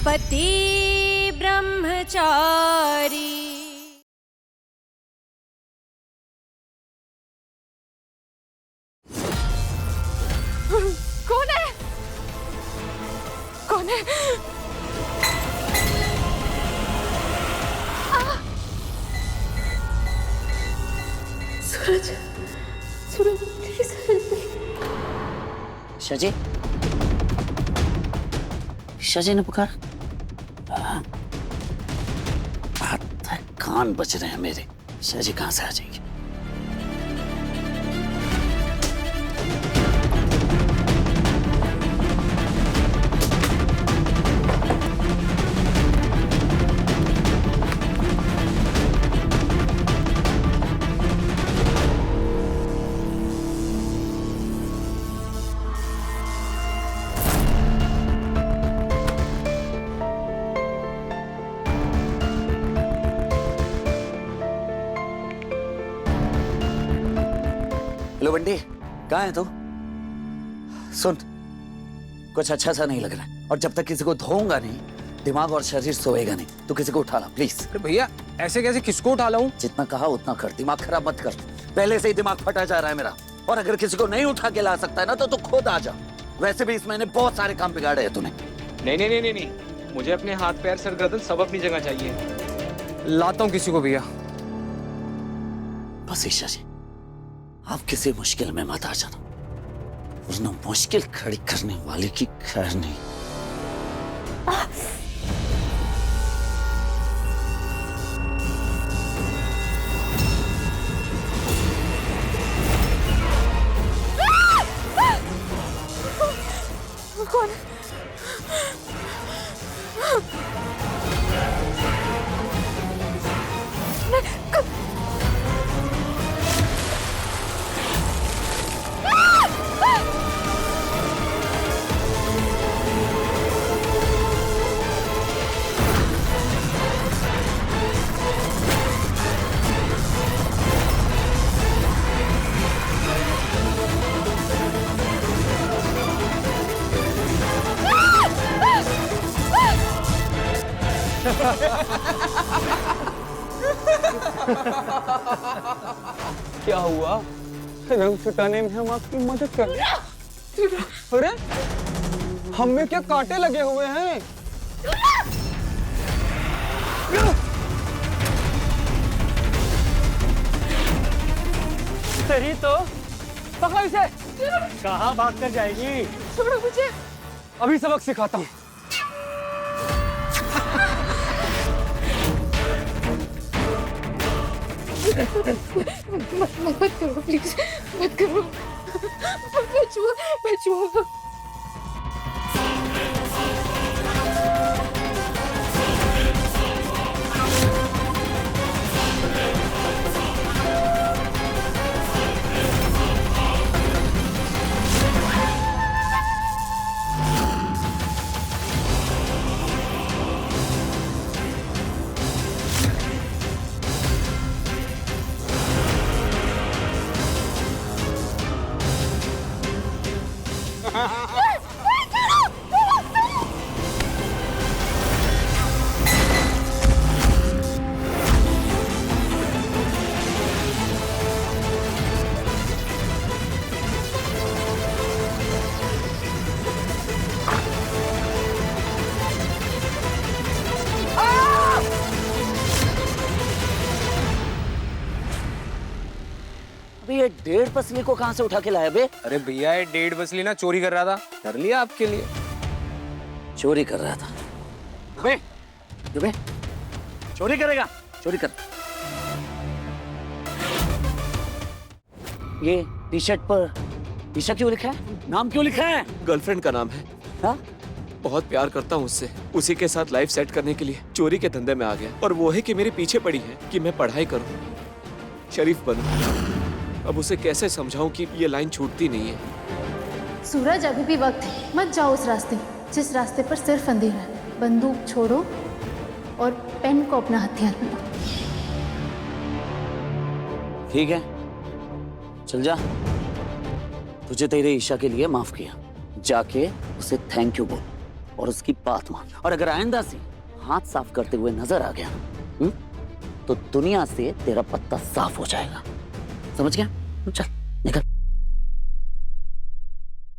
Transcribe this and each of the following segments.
पति ब्रह्मचारी। कौन है? कौन है? सूरज, सूरज प्लीज हेल्प मी। शजी, शजी ने पुकार। हाथ कान बच रहे हैं मेरे। शजी कहां से आ जाएगी? हेलो बंटी, कहाँ है तू? सुन, कुछ अच्छा सा नहीं लग रहा है, और जब तक किसी को धोऊंगा नहीं, दिमाग और शरीर सोएगा नहीं। तू किसी को उठा ला प्लीज। अरे भैया, ऐसे कैसे किसको उठा लाऊं? जितना कहा उतना कर, दिमाग खराब मत कर। पहले से ही दिमाग फटा जा रहा है मेरा, और अगर किसी को नहीं उठा के ला सकता है ना, तो तू खुद आ जा। वैसे भी इस महीने बहुत सारे काम बिगाड़े हैं तूने। नहीं नहीं नहीं नहीं नहीं, मुझे अपने हाथ पैर सर गर्दन सब अपनी जगह चाहिए। लाता हूँ किसी को भैया। बस ईशा जी, आप किसी मुश्किल में मत आ जाना, वरना मुश्किल खड़ी करने वाले की खैर नहीं। कौन? क्या हुआ? रंग छुटाने में हम आपकी मदद कर रहे हैं। अरे हम में क्या कांटे लगे हुए हैं? सही तो पकड़ इसे। कहाँ भाग कर जाएगी? छोड़ो मुझे। अभी सबक सिखाता हूँ। मत करो प्लीज, मत करो। मैं छुआ। ये 1.5 पसली को कहां से उठा के लाया बे? अरे भैया, ये 1.5 पसली ना चोरी कर रहा था, कर लिया आपके लिए। चोरी कर रहा था? बे, बे, चोरी करेगा? चोरी कर। ये टी शर्ट पर ईशा क्यों लिखा है? नाम क्यों लिखा है? गर्लफ्रेंड का नाम है। हाँ? बहुत प्यार करता हूँ उससे, उसी के साथ लाइफ सेट करने के लिए चोरी के धंधे में आ गया, और वो है कि मेरे पीछे पड़ी है कि मैं पढ़ाई करूँ, शरीफ बनूं। अब उसे कैसे समझाऊं कि ये लाइन छूटती नहीं है। सूरज, अभी भी वक्त है, मत जाओ उस रास्ते जिस रास्ते पर सिर्फ अंधेरा है। बंदूक छोड़ो और पेन को अपना हथियार बनाओ। ठीक है, चल जा। तुझे तेरे ईशा के लिए माफ किया, जाके उसे थैंक यू बोल, और उसकी बात मान। और अगर आइंदा से हाथ साफ करते हुए नजर आ गया तो दुनिया से तेरा पत्ता साफ हो जाएगा, समझ गया? चल निकल।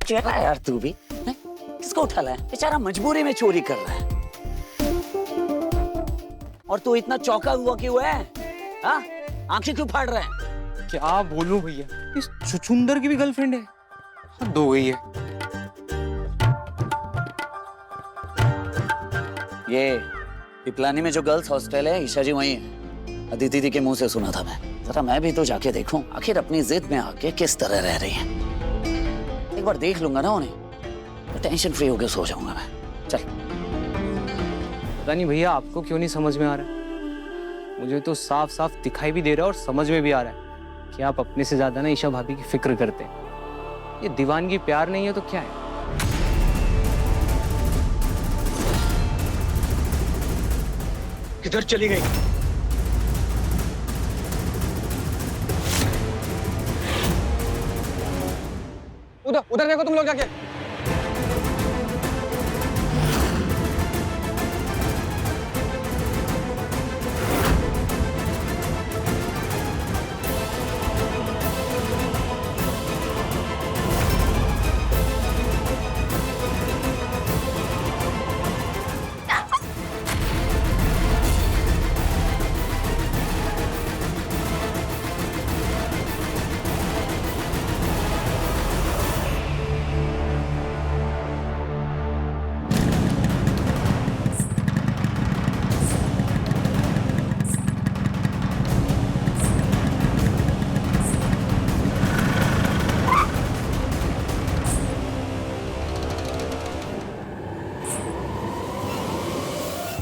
चला यार तू भी, किसको उठा लाया? बेचारा मजबूरी में चोरी कर रहा है और तू इतना चौंका हुआ क्यों है? हाँ, आंखें क्यों फाड़ रहा है? क्या बोलूं भैया, इस छुछुंदर की भी गर्लफ्रेंड है, हद हो गई है। ये पिपलानी में जो गर्ल्स हॉस्टल है, ईशा जी वही है। अदिति दीदी के मुंह से सुना था मैं। जरा मैं भी तो जाके देखूं आखिर अपनी जिद में आके किस तरह रह रही है। एक बार देख लूंगा ना उन्हें तो टेंशन फ्री होकर सो जाऊंगा मैं। चल। पता नहीं भैया आपको क्यों नहीं समझ में आ रहा है, मुझे तो साफ साफ दिखाई भी दे रहा है और समझ में भी आ रहा है कि आप अपने से ज्यादा ना ईशा भाभी की फिक्र करते हैं। ये दीवानगी प्यार नहीं है तो क्या है? किधर चली गई? उधर उधर देखो तुम लोग जाके।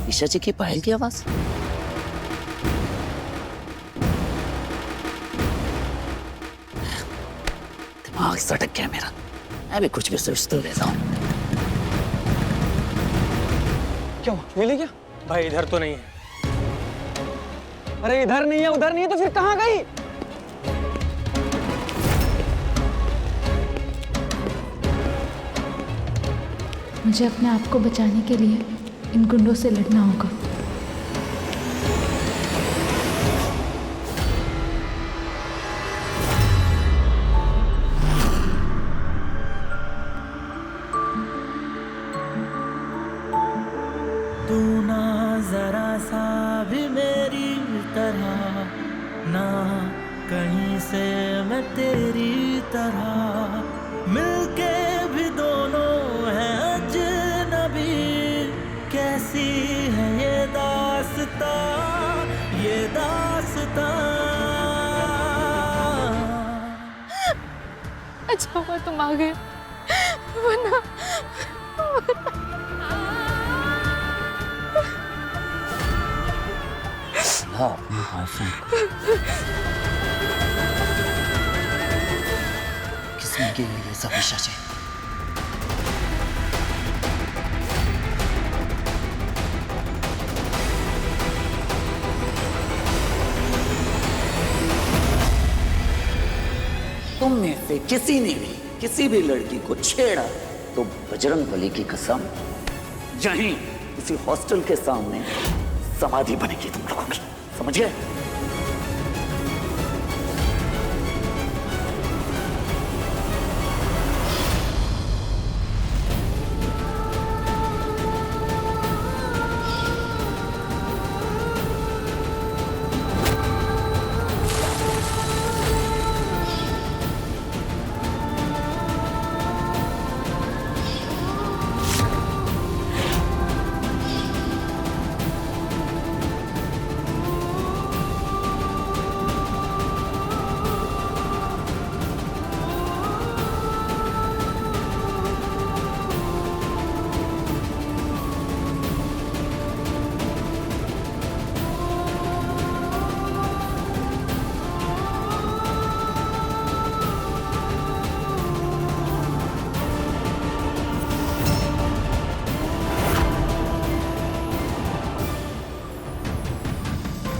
ईशा जी की पायल की आवाज। दिमाग सटक गया मेरा, मैं भी कुछ भी सोच तो लेता हूँ। क्यों मिली क्या? भाई इधर तो नहीं है। अरे इधर नहीं है, उधर नहीं है तो फिर कहाँ गई? मुझे अपने आप को बचाने के लिए इन गुंडों से लड़ना होगा। तू ना जरा सा भी मेरी तरह, ना कहीं से मैं तेरी तरह, मिलके भी दोनों हैं अजनबी। कैसी है ये दास्तां, ये दास्तां। अच्छा हुआ तुम आ गए, वरना हाँ, अपने बॉयफ्रेंड किसने की ये सब ईशा जी? तुम में से किसी ने भी किसी भी लड़की को छेड़ा तो बजरंग बली की कसम यहीं इसी हॉस्टल के सामने समाधि बनेगी तुम लोगों की, समझ गए?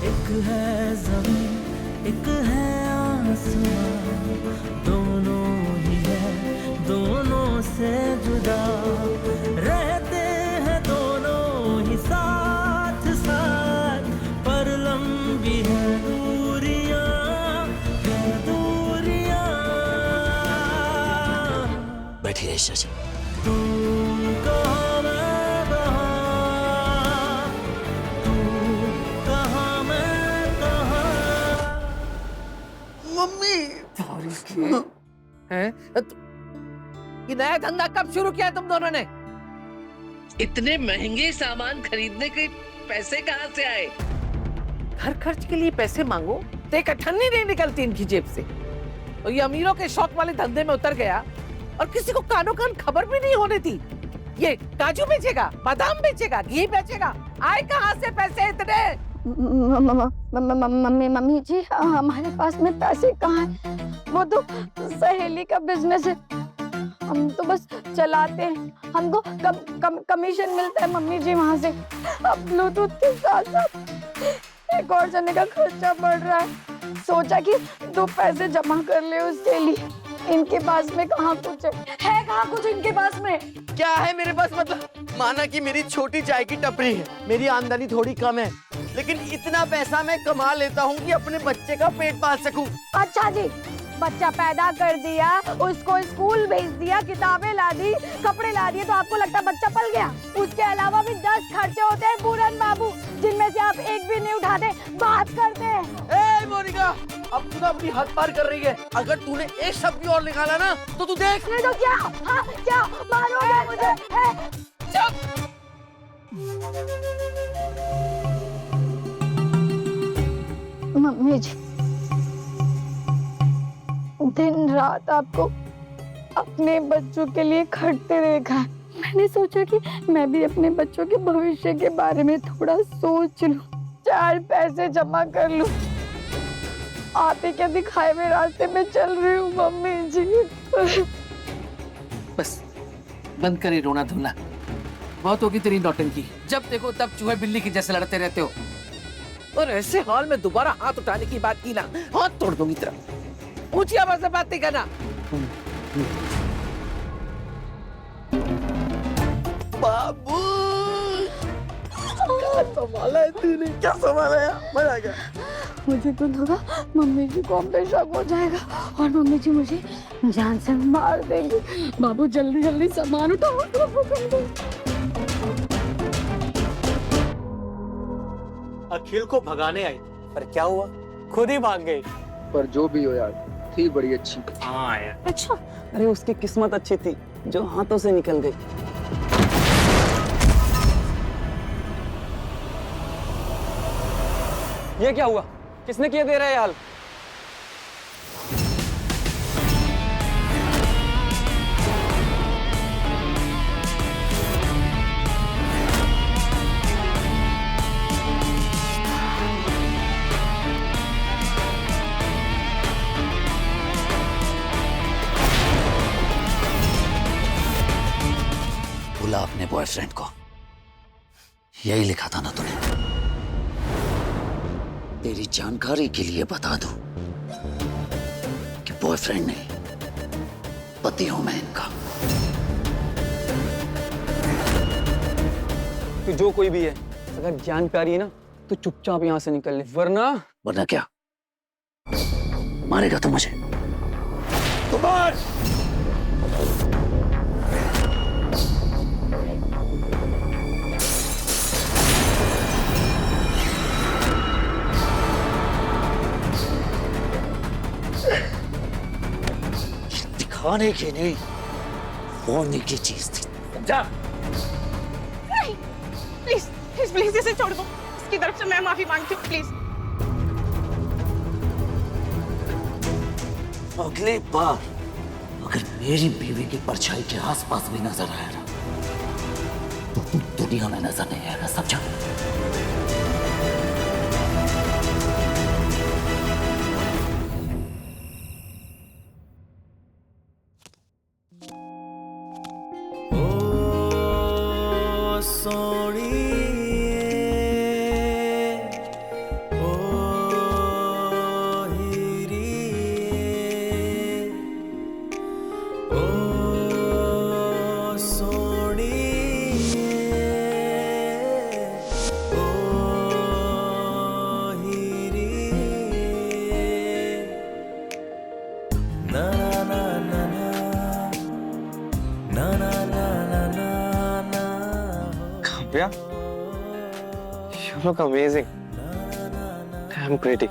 एक है ज़मीन, एक है आसमां, दोनों ही है दोनों से जुदा, रहते ईशा जी। तू कहाँ मैं कहाँ, तू कहाँ मैं कहाँ। मम्मी हैं? ये नया धंधा कब शुरू किया तुम दोनों ने? इतने महंगे सामान खरीदने के पैसे कहाँ से आए? घर खर्च के लिए पैसे मांगो तो एक अठन्नी नहीं निकलती इनकी जेब से। और ये अमीरों के शौक वाले धंधे में उतर गया और किसी को कानों कान खबर भी नहीं होने दी। ये काजू बेचेगा, बादाम बेचेगा, घी बेचेगा, आए कहाँ से पैसे इतने? मम्मी जी, हमारे पास में पैसे कहाँ हैं? वो तो सहेली का बिजनेस है, हम तो बस चलाते हैं, हमको कमीशन मिलता है मम्मी जी वहाँ से। अब ब्लूटूथ के साथ साथ एक और जने का खर्चा बढ़ रहा है, सोचा कि 2 पैसे जमा कर ले उसके लिए। इनके पास में कहाँ कुछ है कहाँ कुछ इनके पास में? क्या है मेरे पास, मतलब माना कि मेरी छोटी चाय की टपरी है, मेरी आमदनी थोड़ी कम है, लेकिन इतना पैसा मैं कमा लेता हूँ कि अपने बच्चे का पेट पाल सकूं। अच्छा जी, बच्चा पैदा कर दिया, उसको स्कूल भेज दिया, किताबें ला दी, कपड़े ला दिए, तो आपको लगता है बच्चा पल गया? उसके अलावा भी 10 खर्चे होते हैं पूरन बाबू, जिनमें से आप एक भी नहीं उठाते, बात करते हैं। ए मोनिका, अब तू तो अपनी हद पार कर रही है। अगर तूने एक शब्द भी और निकाला ना तो तू देख। नहीं तो क्या? हाँ क्या मारोगे मुझे? चुप। मम्मी जी, दिन रात आपको अपने बच्चों के लिए खटते देखा है। मैंने सोचा कि मैं भी अपने बच्चों के भविष्य के बारे में थोड़ा सोच लूं, 4 पैसे जमा कर लूं। आते क्या दिखाए में रास्ते में चल रही हूँ मम्मी जी। बस बंद करी रोना धोना, बहुत होगी तेरी नौटंकी। जब देखो तब चूहे बिल्ली की जैसे लड़ते रहते हो, और ऐसे हाल में दोबारा हाथ उठाने की बात की ना, हाथ तोड़ दूंगी तेरा। ऊंची आवाज से बात नहीं करना। बाबू, क्या संभाला है तूने, क्या संभाला है, मजा आ गया। मुझे तो लगा मम्मी जी को हम पे शक हो जाएगा और मम्मी जी मुझे जान से मार देंगे। बाबू जल्दी जल्दी सामान उठाओ। अखिल को भगाने आई, पर क्या हुआ, खुद ही भाग गई। पर जो भी हो यार, थी बड़ी अच्छी। हाँ यार। अच्छा, अरे उसकी किस्मत अच्छी थी जो हाथों से निकल गई। ये क्या हुआ, किसने किया दे रहा है हाल? बुला अपने बॉयफ्रेंड को, यही लिखा था ना तूने? तेरी जानकारी के लिए बता दूं कि बॉयफ्रेंड नहीं, पति हूं मैं इनका। तो जो कोई भी है, अगर जान प्यारी है ना तो चुपचाप यहाँ से निकल ले, वरना क्या मारेगा तू मुझे? तो मार। दिखाने की नहीं, होने की चीज थी, समझा? नहीं, प्लीज प्लीज प्लीज इसे छोड़ दो। इसकी तरफ से मैं माफी मांगती हूँ, प्लीज। अगली बार अगर मेरी बीवी की परछाई के आसपास भी नजर आया ना तो तू दुनिया में नजर नहीं आएगा, समझा? ना भैया, you look amazing. Damn pretty.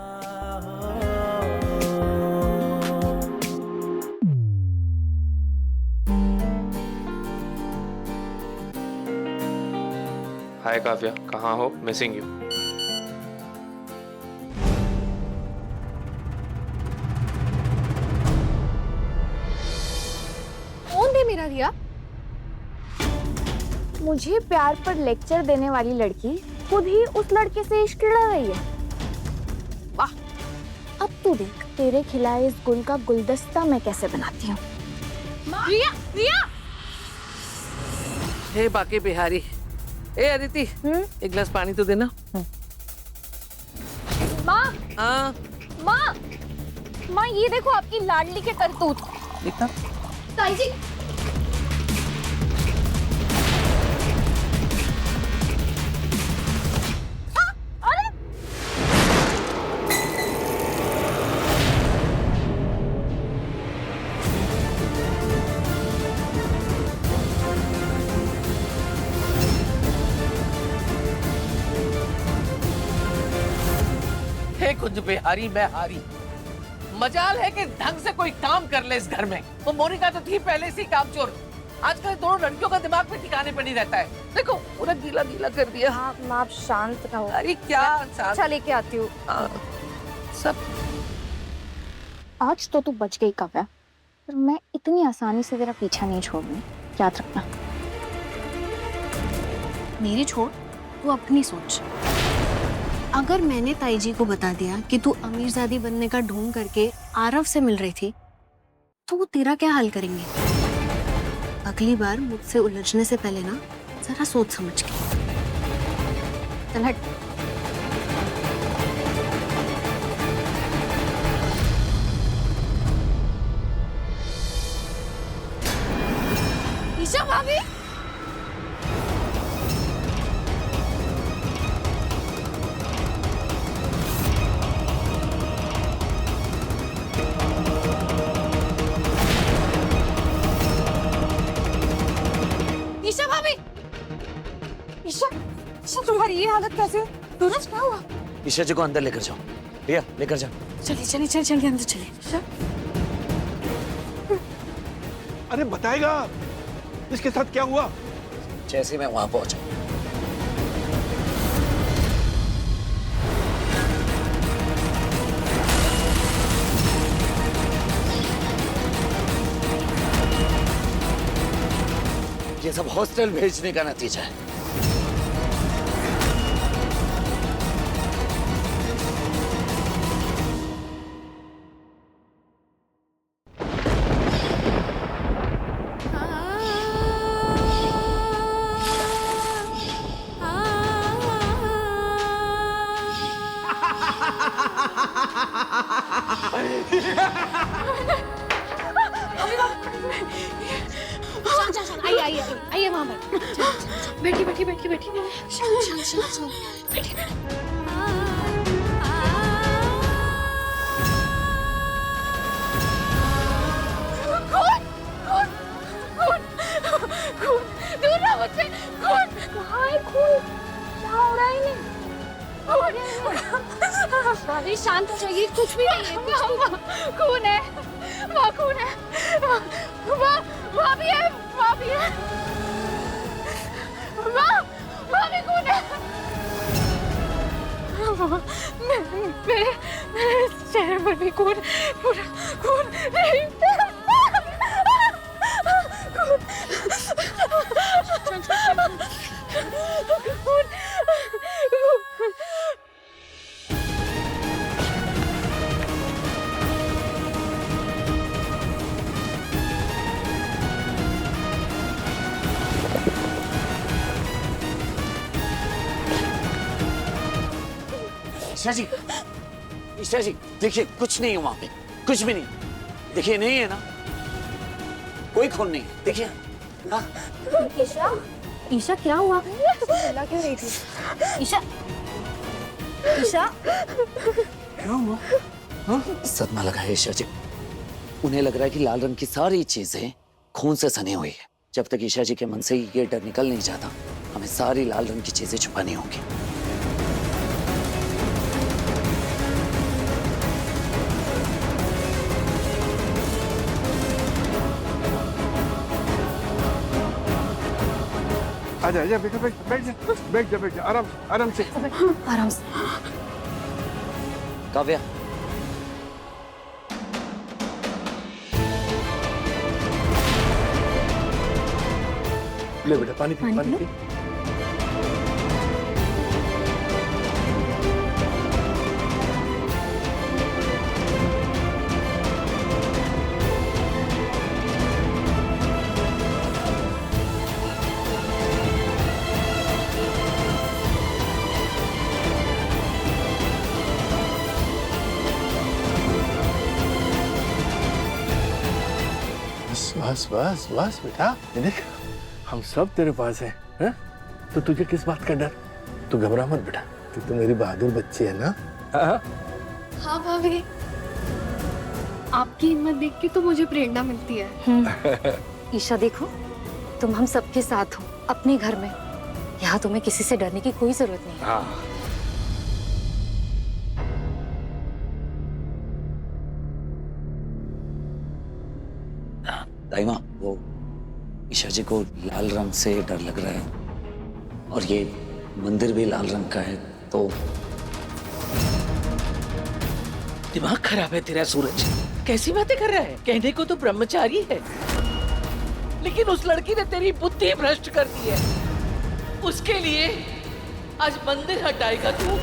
हाय काव्या, कहाँ हो? Missing you. कौन है मेरा रिया? मुझे प्यार पर लेक्चर देने वाली लड़की खुद ही उस लड़के से इश्क लड़ रही है। वाह! अब तू देख तेरे खिलाए इस गुल का गुलदस्ता मैं कैसे बनाती हूँ। रिया, रिया! हे बाकी बिहारी, ए अदिति, एक गिलास पानी तो देना। माँ, हाँ, माँ, माँ ये देखो आपकी लाडली के करतूत। देखना। ताई जी, हे कुंज बिहारी मैं हारी। मजाल है कि ढंग से कोई काम कर ले इस घर में। वो मोनिका तो थी पहले से ही कामचोर। आजकल दोनों लड़कियों का दिमाग में ठिकाने पर नहीं रहता है। देखो पूरा गीला गीला कर दिया। आप शांत रहो। अरे क्या अच्छा लेके आती हूँ। सब आज तो तू बच गई काव्या, पर मैं इतनी आसानी से तेरा पीछा नहीं छोड़ूंगी, याद रखना। मेरी छोड़, तू अपनी सोच। अगर मैंने ताई जी को बता दिया कि तू अमीरजादी बनने का ढोंग करके आरव से मिल रही थी, तो वो तेरा क्या हाल करेंगे? अगली बार मुझसे उलझने से पहले ना जरा सोच समझ के। चल हट। ईशा भाभी, ईशा भाभी, ईशा, ईशा तुम्हारी ये हालत कैसे? सूरज क्या हुआ? ईशा जी को अंदर लेकर जाओ। रिया लेकर जाओ। चलिए चलिए चलिए चलिए अंदर चलिए। ईशा, अरे बताएगा इसके साथ क्या हुआ? जैसे मैं वहां पहुंचा, ये सब हॉस्टल भेजने का नतीजा है। आइए आइए आइए वहां पर। बैठिए बैठिए बैठिए बैठिए। शांत शांत शांत बैठिए। दूर रहो मुझसे। खून कहाँ है? खून क्या हो रहा है? भाभी शांत हो जाइए, कुछ भी नहीं है। खून है, वहाँ खून है, वहाँ भी है, वहाँ भी है, वहाँ भी खून है। मेरे चेहरे पर भी खून, पूरा खून नहीं। ईशा जी, ईशा जी देखिए कुछ नहीं है वहां पे, कुछ भी नहीं। देखिए नहीं है ना, कोई खून नहीं। देखिए। हाँ? ईशा, ईशा क्या हुआ? चिल्ला क्यों रही थी? ईशा, ईशा क्या हुआ? हाँ? सदमा लगा है ईशा जी। उन्हें लग रहा है कि लाल रंग की सारी चीजें खून से सनी हुई है। जब तक ईशा जी के मन से ये डर निकल नहीं जाता, हमें सारी लाल रंग की चीजें छुपानी होंगी। आजा आजा बेटा, बैठ जा आराम से। आराम से। काव्या, ले बेटा पानी पी। बस बेटा, ये देख हम सब तेरे पास हैं। तो तुझे किस बात का डर? तू घबरा मत बेटा, तू तो मेरी बहादुर बच्ची है ना। हाँ भाभी, आपकी हिम्मत देख के तो मुझे प्रेरणा मिलती है। ईशा देखो, तुम हम सबके साथ हो अपने घर में। यहाँ तुम्हें किसी से डरने की कोई जरूरत नहीं है। दाइमा, वो ईशा जी को लाल रंग से डर लग रहा है और ये मंदिर भी लाल रंग का है, तो दिमाग खराब है तेरा सूरज। कैसी बातें कर रहा है? कहने को तो ब्रह्मचारी है, लेकिन उस लड़की ने तेरी बुद्धि भ्रष्ट कर दी है। उसके लिए आज मंदिर हटाएगा तू?